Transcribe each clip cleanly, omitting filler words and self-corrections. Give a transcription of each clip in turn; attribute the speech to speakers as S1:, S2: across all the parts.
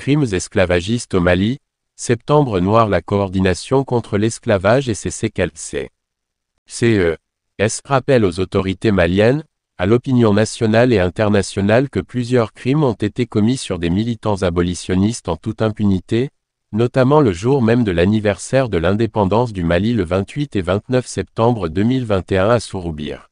S1: crimes esclavagistes au Mali, Septembre noir. La coordination contre l'esclavage et ses séquelles CES rappelle aux autorités maliennes, à l'opinion nationale et internationale que plusieurs crimes ont été commis sur des militants abolitionnistes en toute impunité, notamment le jour même de l'anniversaire de l'indépendance du Mali le 28 et 29 septembre 2021 à Souroubir.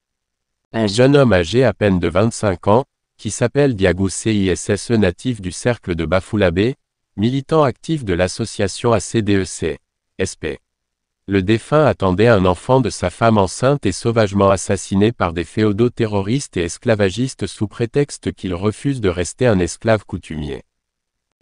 S1: Un jeune homme âgé à peine de 25 ans, qui s'appelle Diagou Cisse, natif du cercle de Bafoulabé, militant actif de l'association ACDEC, SP. Le défunt attendait un enfant de sa femme enceinte et sauvagement assassiné par des féodaux terroristes et esclavagistes sous prétexte qu'il refuse de rester un esclave coutumier.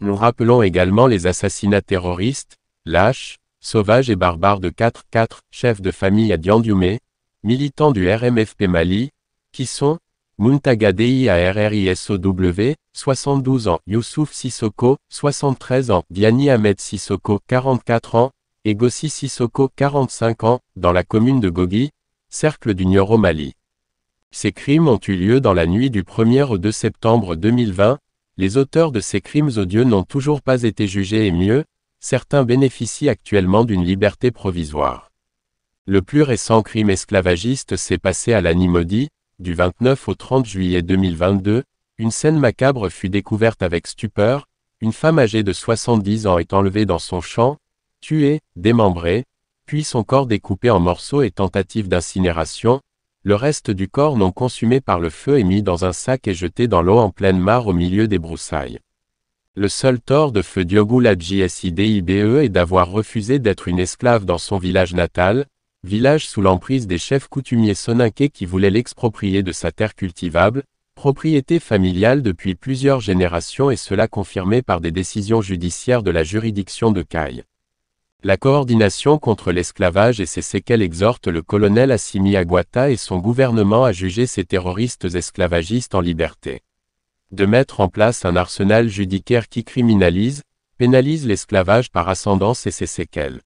S1: Nous rappelons également les assassinats terroristes, lâches, sauvages et barbares de 4 chefs de famille à Diandoumé, militants du RMFP Mali, qui sont Muntaga Dei Arrissow, 72 ans, Youssouf Sissoko, 73 ans, Diani Ahmed Sissoko, 44 ans, et Gossi Sissoko, 45 ans, dans la commune de Gogi, cercle du Nioro au Mali. Ces crimes ont eu lieu dans la nuit du 1er au 2 septembre 2020, les auteurs de ces crimes odieux n'ont toujours pas été jugés et mieux, certains bénéficient actuellement d'une liberté provisoire. Le plus récent crime esclavagiste s'est passé à l'Animodi, du 29 au 30 juillet 2022, une scène macabre fut découverte avec stupeur, une femme âgée de 70 ans est enlevée dans son champ, tuée, démembrée, puis son corps découpé en morceaux et tentative d'incinération, le reste du corps non consumé par le feu est mis dans un sac et jeté dans l'eau en pleine mare au milieu des broussailles. Le seul tort de feu Diogou Ladji-Sidibe est d'avoir refusé d'être une esclave dans son village natal, village sous l'emprise des chefs coutumiers soninké qui voulaient l'exproprier de sa terre cultivable, propriété familiale depuis plusieurs générations et cela confirmé par des décisions judiciaires de la juridiction de Caille. La coordination contre l'esclavage et ses séquelles exhorte le colonel Assimi Agouata et son gouvernement à juger ces terroristes esclavagistes en liberté. De mettre en place un arsenal judiciaire qui criminalise, pénalise l'esclavage par ascendance et ses séquelles.